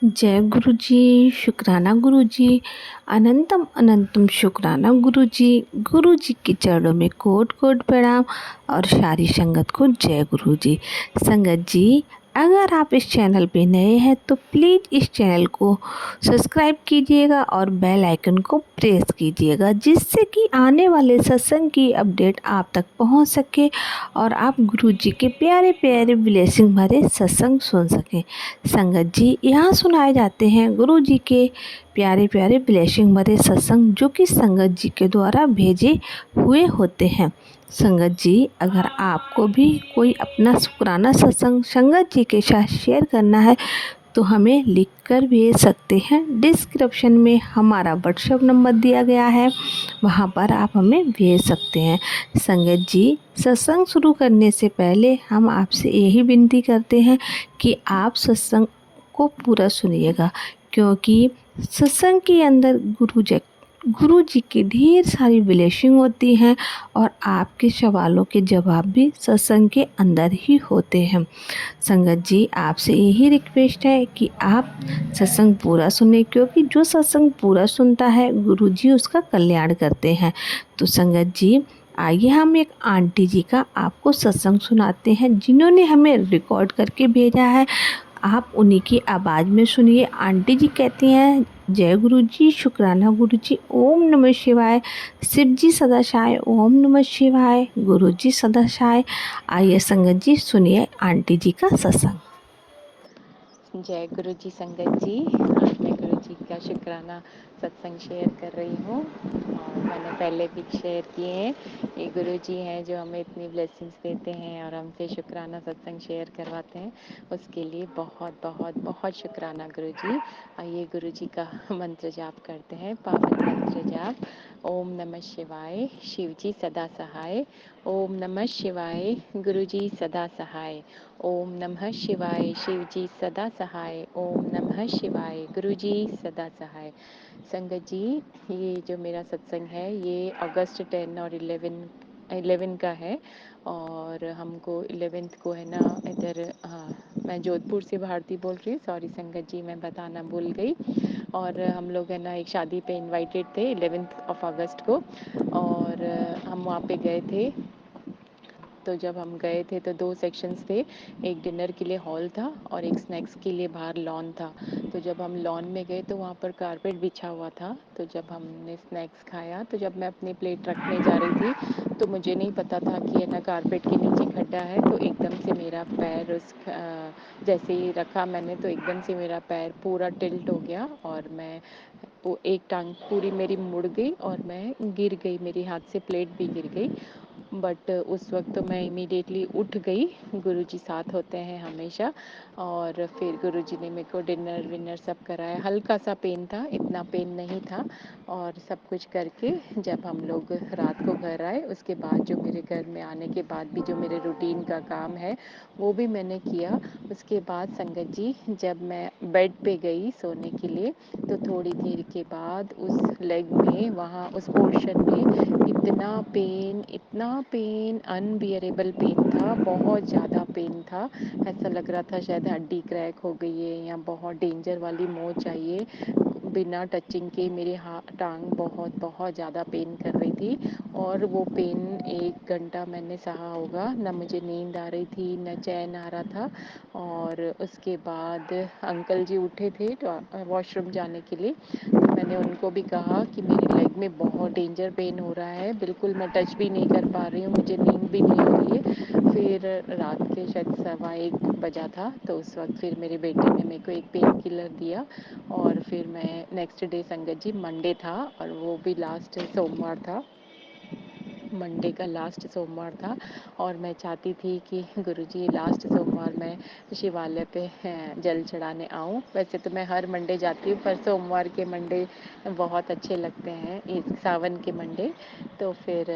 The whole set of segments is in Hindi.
जय गुरु जी, शुक्राना गुरु जी, अनंतम अनंतम शुक्राना गुरु जी के चरणों में कोट कोट प्रणाम और सारी संगत को जय गुरु जी। संगत जी, अगर आप इस चैनल पे नए हैं तो प्लीज़ इस चैनल को सब्सक्राइब कीजिएगा और बेल आइकन को प्रेस कीजिएगा, जिससे कि आने वाले सत्संग की अपडेट आप तक पहुंच सके और आप गुरु जी के प्यारे प्यारे ब्लेसिंग भरे सत्संग सुन सकें। संगत जी, यहाँ सुनाए जाते हैं गुरु जी के प्यारे प्यारे ब्लेसिंग भरे सत्संग, जो कि संगत जी के द्वारा भेजे हुए होते हैं। संगत जी, अगर आपको भी कोई अपना शुक्राना सत्संग संगत जी के साथ शेयर करना है तो हमें लिखकर भेज सकते हैं। डिस्क्रिप्शन में हमारा व्हाट्सएप नंबर दिया गया है, वहाँ पर आप हमें भेज सकते हैं। संगत जी, सत्संग शुरू करने से पहले हम आपसे यही विनती करते हैं कि आप सत्संग को पूरा सुनिएगा, क्योंकि सत्संग के अंदर गुरु जी की ढेर सारी ब्लेसिंग होती हैं और आपके सवालों के जवाब भी सत्संग के अंदर ही होते हैं। संगत जी, आपसे यही रिक्वेस्ट है कि आप सत्संग पूरा सुने, क्योंकि जो सत्संग पूरा सुनता है गुरु जी उसका कल्याण करते हैं। तो संगत जी, आइए हम एक आंटी जी का आपको सत्संग सुनाते हैं, जिन्होंने हमें रिकॉर्ड करके भेजा है। आप उन्हीं की आवाज़ में सुनिए। आंटी जी कहती हैं, जय गुरु जी, शुक्राना गुरु जी, ओम नमः शिवाय, शिव जी सदा सहाय, ओम नमः शिवाय, गुरु जी सदा सहाय। आइए संगत जी, सुनिए आंटी जी का सत्संग। जय गुरु जी। संगत जी, आज मैं गुरु जी का शुक्राना सत्संग शेयर कर रही हूँ और मैंने पहले भी शेयर किए हैं। ये गुरु जी हैं जो हमें इतनी ब्लेसिंग्स देते हैं और हमसे शुक्राना सत्संग शेयर करवाते हैं, उसके लिए बहुत बहुत बहुत शुक्राना गुरु जी। आइए गुरु जी का मंत्र जाप करते हैं। पावन मंत्र जाप। ओम नमः शिवाय, शिव जी सदा सहाय। ओम नमः शिवाय, गुरु जी सदा सहाय। ओम नमः शिवाय, शिव जी सदा सहाय। ओम नमः शिवाय, गुरु जी सदा सहाय। संगत जी, ये जो मेरा सत्संग है ये अगस्त 10 और 11 का है और हमको 11th को है ना इधर, हाँ, मैं जोधपुर से भारती बोल रही हूँ। सॉरी संगत जी, मैं बताना भूल गई। और हम लोग है ना एक शादी पे इनवाइटेड थे 11th ऑफ अगस्त को और हम वहाँ पे गए थे। तो जब हम गए थे तो 2 सेक्शंस थे, एक डिनर के लिए हॉल था और एक स्नैक्स के लिए बाहर लॉन था। तो जब हम लॉन में गए तो वहाँ पर कारपेट बिछा हुआ था। तो जब हमने स्नैक्स खाया तो जब मैं अपनी प्लेट रखने जा रही थी तो मुझे नहीं पता था कि है ना कारपेट के नीचे खड्डा है। तो एकदम से मेरा पैर जैसे ही रखा मैंने तो एकदम से मेरा पैर पूरा टिल्ट हो गया और मैं वो एक टांग पूरी मेरी मुड़ गई और मैं गिर गई, मेरे हाथ से प्लेट भी गिर गई। बट उस वक्त तो मैं इमीडिएटली उठ गई। गुरुजी साथ होते हैं हमेशा। और फिर गुरुजी ने मेरे को डिनर विनर सब कराया। हल्का सा पेन था, इतना पेन नहीं था। और सब कुछ करके जब हम लोग रात को घर आए उसके बाद जो मेरे घर में आने के बाद भी जो मेरे रूटीन का काम है वो भी मैंने किया। उसके बाद संगत जी, जब मैं बेड पे गई सोने के लिए तो थोड़ी देर के बाद उस लेग में, वहाँ उस पोर्शन में इतना पेन अनबियरेबल पेन था, बहुत ज़्यादा पेन था। ऐसा लग रहा था शायद हड्डी क्रैक हो गई है या बहुत डेंजर वाली मोच आई है। बिना टचिंग के मेरे टांग बहुत बहुत ज़्यादा पेन कर रही थी और वो पेन 1 घंटा मैंने सहा होगा। ना मुझे नींद आ रही थी, ना चैन आ रहा था। और उसके बाद अंकल जी उठे थे वॉशरूम जाने के लिए। तो मैंने उनको भी कहा कि मेरी लेग में बहुत डेंजर पेन हो रहा है, बिल्कुल मैं टच भी नहीं कर पा रही हूँ, मुझे नींद भी नहीं आ रही है। फिर रात के शायद 1:15 बजा था तो उस वक्त फिर मेरे बेटे ने मेरे को एक पेन किलर दिया और फिर मैं नेक्स्ट डे, संगत जी मंडे था और वो भी लास्ट सोमवार था, मंडे का लास्ट सोमवार था। और मैं चाहती थी कि गुरुजी लास्ट सोमवार मैं शिवालय पे जल चढ़ाने आऊँ। वैसे तो मैं हर मंडे जाती हूँ पर सोमवार के मंडे बहुत अच्छे लगते हैं, इस सावन के मंडे। तो फिर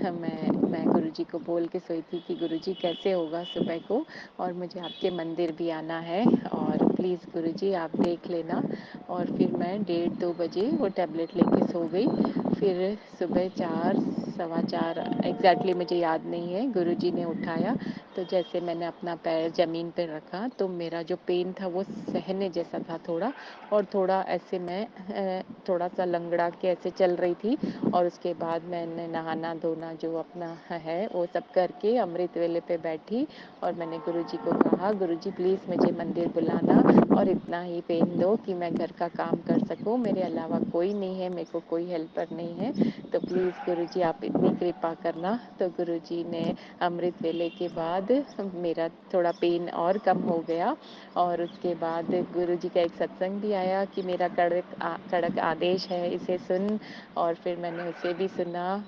मैं गुरुजी को बोल के सोई थी कि गुरुजी कैसे होगा सुबह को और मुझे आपके मंदिर भी आना है और प्लीज़ गुरुजी आप देख लेना। और फिर मैं 1:30-2 बजे वो टैबलेट लेके सो गई। फिर सुबह 4 सवा 4 एग्ज़ैक्टली मुझे याद नहीं है, गुरुजी ने उठाया। तो जैसे मैंने अपना पैर ज़मीन पे रखा तो मेरा जो पेन था वो सहने जैसा था थोड़ा, और थोड़ा ऐसे मैं थोड़ा-सा लंगड़ा के ऐसे चल रही थी। और उसके बाद मैंने नहाना-धोना जो अपना है वो सब करके अमृत वेले पे बैठी और मैंने गुरुजी को कहा, गुरुजी प्लीज़ मुझे मंदिर बुलाना और इतना ही पेन दो कि मैं घर का काम कर सकूँ, मेरे अलावा कोई नहीं है, मेरे को कोई हेल्पर नहीं है, तो प्लीज़ गुरुजी आप इतनी कृपा करना। तो गुरुजी ने अमृत वेले के बाद मेरा थोड़ा पेन और कम हो गया। और उसके बाद गुरुजी का एक सत्संग भी आया कि मेरा कड़क आदेश है, इसे सुन। और फिर मैंने उसे भी सुना,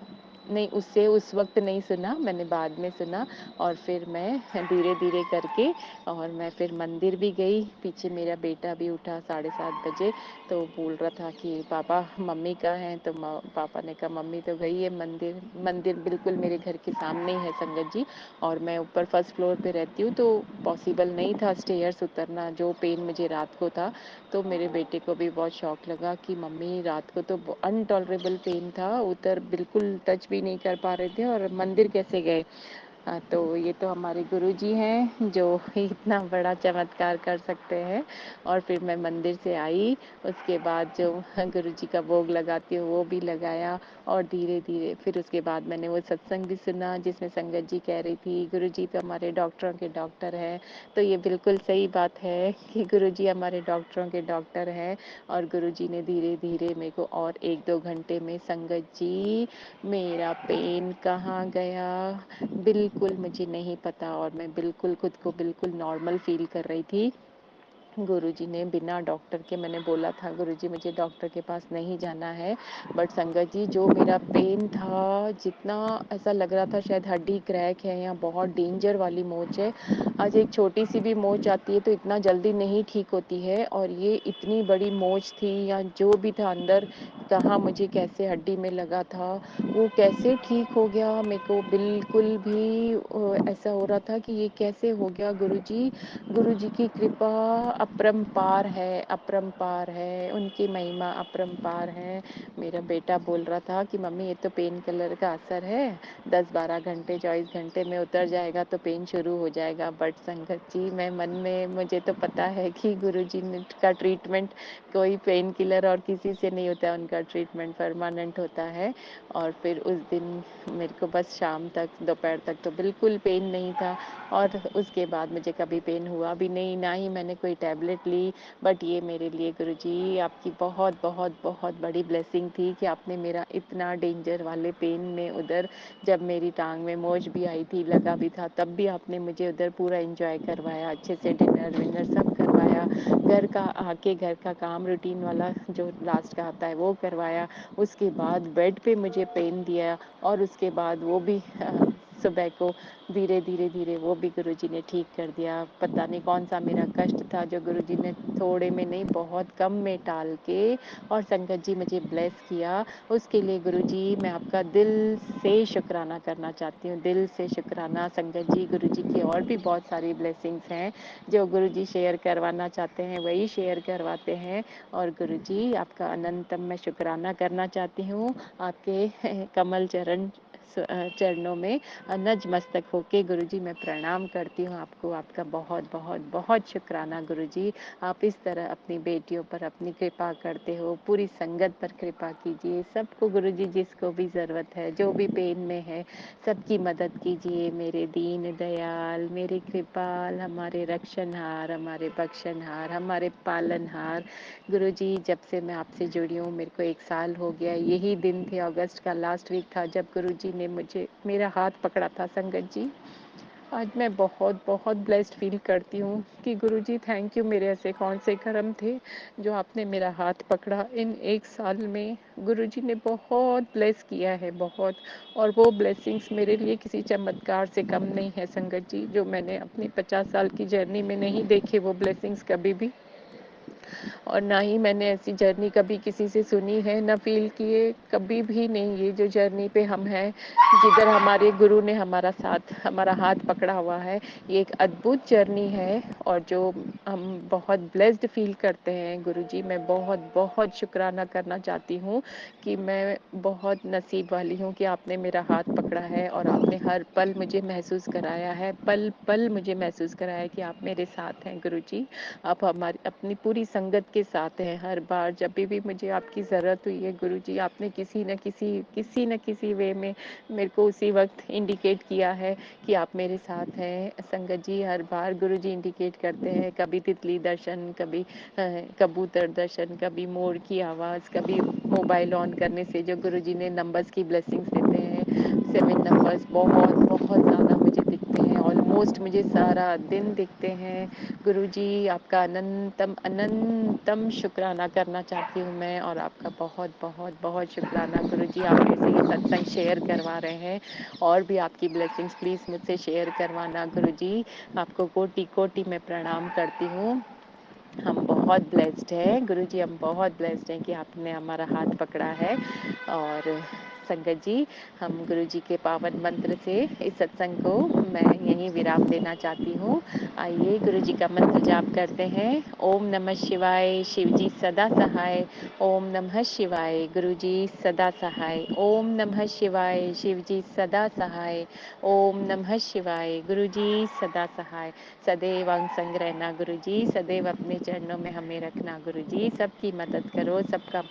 नहीं उससे उस वक़्त नहीं सुना, मैंने बाद में सुना। और फिर मैं धीरे-धीरे करके और मैं फिर मंदिर भी गई। पीछे मेरा बेटा भी उठा 7:30 बजे, तो बोल रहा था कि पापा मम्मी कहाँ हैं? तो पापा ने कहा मम्मी तो गई है मंदिर। मंदिर बिल्कुल मेरे घर के सामने ही है संगत जी, और मैं ऊपर फर्स्ट फ्लोर पे रहती हूँ, तो पॉसिबल नहीं था स्टेयर्स उतरना, जो पेन मुझे रात को था। तो मेरे बेटे को भी बहुत शौक लगा कि मम्मी रात को तो अनटॉलरेबल पेन था, उधर बिल्कुल टच भी नहीं कर पा रहे थे और मंदिर कैसे गए? हाँ, तो ये तो हमारे गुरुजी हैं जो इतना बड़ा चमत्कार कर सकते हैं। और फिर मैं मंदिर से आई, उसके बाद जो गुरुजी का भोग लगाती हूँ वो भी लगाया। और धीरे-धीरे फिर उसके बाद मैंने वो सत्संग भी सुना जिसमें संगत जी कह रही थी गुरुजी तो हमारे डॉक्टरों के डॉक्टर हैं। तो ये बिल्कुल सही बात है कि गुरुजी हमारे डॉक्टरों के डॉक्टर हैं। और गुरुजी ने धीरे-धीरे मेरे को और 1-2 घंटे में संगत जी मेरा पेन कहाँ गया बिल्कुल मुझे नहीं पता, और मैं बिल्कुल खुद को बिल्कुल नॉर्मल फ़ील कर रही थी। गुरुजी ने बिना डॉक्टर के, मैंने बोला था गुरुजी मुझे डॉक्टर के पास नहीं जाना है, बट संगत जी जो मेरा पेन था, जितना ऐसा लग रहा था शायद हड्डी क्रैक है या बहुत डेंजर वाली मोच है। आज एक छोटी-सी भी मोच आती है तो इतना जल्दी नहीं ठीक होती है, और ये इतनी बड़ी मोच थी या जो भी था अंदर, कहाँ मुझे कैसे हड्डी में लगा था, वो कैसे ठीक हो गया मेरे को बिल्कुल भी ऐसा हो रहा था कि ये कैसे हो गया गुरुजी। गुरुजी की कृपा अपरंपार है, अपरंपार है, उनकी महिमा अपरंपार है। मेरा बेटा बोल रहा था कि मम्मी ये तो पेन किलर का असर है, 10-12 घंटे 24 घंटे में उतर जाएगा तो पेन शुरू हो जाएगा। बट संगत जी मैं मन में, मुझे तो पता है कि गुरुजी ने का ट्रीटमेंट कोई पेन किलर और किसी से नहीं होता है, उनका ट्रीटमेंट परमानेंट होता है। और फिर उस दिन मेरे को बस शाम तक, दोपहर तक तो बिल्कुल पेन नहीं था, और उसके बाद मुझे कभी पेन हुआ भी नहीं, ना ही मैंने कोई टैबलेट ली। बट ये मेरे लिए गुरुजी आपकी बहुत बहुत बहुत बड़ी ब्लेसिंग थी कि आपने मेरा इतना डेंजर वाले पेन में उधर, जब मेरी टांग में मोच भी आई थी, लगा भी था, तब भी आपने मुझे उधर पूरा एंजॉय करवाया, अच्छे से डिनर विनर सब करवाया, घर का आके घर का काम रूटीन वाला जो लास्ट का आता है वो करवाया। उसके बाद बेड पे मुझे पेन दिया, और उसके बाद वो भी सुबह को धीरे धीरे धीरे वो भी गुरुजी ने ठीक कर दिया। पता नहीं कौन सा मेरा कष्ट था जो गुरुजी ने थोड़े में नहीं बहुत कम में टाल के और संगत जी मुझे ब्लेस किया। उसके लिए गुरुजी मैं आपका दिल से शुक्राना करना चाहती हूँ, दिल से शुक्राना। संगत जी गुरुजी की और भी बहुत सारी ब्लेसिंग्स हैं जो गुरुजी शेयर करवाना चाहते हैं वही शेयर करवाते हैं। और गुरुजी आपका अनंतम मैं शुक्राना करना चाहती हूँ। आपके कमल चरणों में नतमस्तक होके गुरुजी मैं प्रणाम करती हूँ आपको। आपका बहुत बहुत बहुत शुक्राना गुरुजी। आप इस तरह अपनी बेटियों पर अपनी कृपा करते हो, पूरी संगत पर कृपा कीजिए। सबको गुरुजी जिसको भी ज़रूरत है, जो भी पेन में है, सबकी मदद कीजिए। मेरे दीन दयाल, मेरे कृपाल, हमारे रक्षणहार, हमारे बख्शनहार, हमारे पालनहार गुरुजी। जब से मैं आपसे जुड़ी हूँ मेरे को 1 साल हो गया। यही दिन थे, अगस्त का लास्ट वीक था जब गुरुजी ने मुझे मेरा हाथ पकड़ा था संगत जी। आज मैं बहुत बहुत ब्लेस्ड फील करती हूँ कि गुरुजी थैंक यू। मेरे ऐसे कौन से कर्म थे जो आपने मेरा हाथ पकड़ा इन 1 साल में। गुरुजी ने बहुत ब्लेस किया है, बहुत। और वो ब्लेसिंग्स मेरे लिए किसी चमत्कार से कम नहीं है संगत जी, जो मैंने अपनी 50 साल की जर्नी में नहीं देखे वो ब्लेसिंग्स कभी भी। और ना ही मैंने ऐसी जर्नी कभी किसी से सुनी है, ना फ़ील किए, कभी भी नहीं। ये जो जर्नी पे हम हैं, जिधर हमारे गुरु ने हमारा हाथ पकड़ा हुआ है, ये एक अद्भुत जर्नी है और जो हम बहुत ब्लेस्ड फ़ील करते हैं गुरुजी। मैं बहुत शुक्राना करना चाहती हूँ कि मैं बहुत नसीब वाली हूँ कि आपने मेरा हाथ पकड़ा है और आपने हर पल मुझे महसूस कराया है, पल-पल मुझे महसूस कराया है कि आप मेरे साथ हैं गुरुजी। आप हमारी अपनी पूरी संगत के साथ हैं। हर बार जब भी मुझे आपकी ज़रूरत हुई है गुरुजी, आपने किसी न किसी वे में मेरे को उसी वक़्त इंडिकेट किया है कि आप मेरे साथ हैं। संगत जी, हर बार गुरुजी इंडिकेट करते हैं, कभी तितली दर्शन, कभी कबूतर दर्शन, कभी मोर की आवाज़, कभी मोबाइल ऑन करने से जो गुरुजी ने नंबर्स की ब्लेसिंग्स देते हैं, 7 नंबर्स बहुत ज़्यादा मुझे दिखते हैं। ऑलमोस्ट मुझे सारा दिन दिखते हैं। गुरुजी, आपका अनंतम शुक्राना करना चाहती हूँ मैं, और आपका बहुत शुक्राना गुरुजी। आप मेरे से ये सत्संग शेयर करवा रहे हैं, और भी आपकी ब्लेसिंग्स प्लीज़ मुझसे शेयर करवाना गुरुजी। आपको कोटि-कोटि मैं प्रणाम करती हूँ। हम बहुत ब्लेस्ड हैं गुरुजी, हम बहुत ब्लेस्ड हैं कि आपने हमारा हाथ पकड़ा है। और संगत जी, हम गुरुजी के पावन मंत्र से इस सत्संग को मैं यहीं विराम देना चाहती हूँ। आइए गुरुजी का मंत्र जाप करते हैं। ओम नमः शिवाय, शिव जी सदा सहाय। ओम नमः शिवाय, गुरुजी सदा सहाय। ओम नमः शिवाय, शिव जी सदा सहाय। ओम नमः शिवाय, गुरुजी सदा सहाय। सदैव अंग संग रहना गुरुजी, सदैव अपने चरणों में हमें रखना गुरुजी। सबकी मदद करो, सबका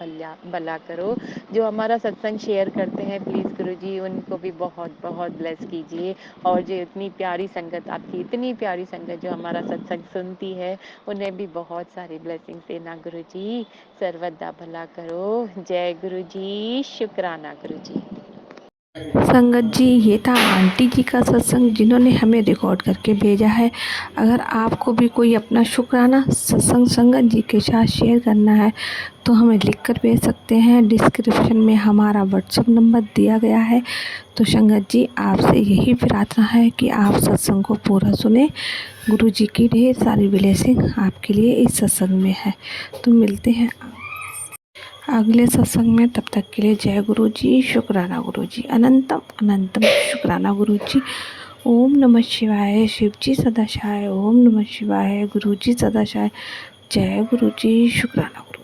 भला करो। जो हमारा सत्संग शेयर करते हैं प्लीज़ गुरुजी, उनको भी बहुत ब्लेस कीजिए। और जो इतनी प्यारी संगत, आपकी इतनी प्यारी संगत जो हमारा सत्संग सुनती है, उन्हें भी बहुत सारी ब्लेसिंग्स देना गुरुजी। सर्वदा भला करो। जय गुरुजी, शुक्राना गुरुजी। संगत जी, ये था आंटी जी का सत्संग जिन्होंने हमें रिकॉर्ड करके भेजा है। अगर आपको भी कोई अपना शुक्राना सत्संग संगत जी के साथ शेयर करना है तो हमें लिख कर भेज सकते हैं। डिस्क्रिप्शन में हमारा व्हाट्सएप नंबर दिया गया है। तो संगत जी, आपसे यही प्रार्थना है कि आप सत्संग को पूरा सुने। गुरु जी की ढेर सारी ब्लेसिंग आपके लिए इस सत्संग में है। तो मिलते हैं अगले सत्संग में, तब तक के लिए जय गुरु जी, शुक्राना गुरु जी, अनंतम अनंतम शुक्राना गुरु जी। ओम नमः शिवाय, शिव जी सदाशिवाय। ओम नमः शिवाय, गुरु जी सदाशिवाय। जय गुरु जी, शुक्राना गुरु।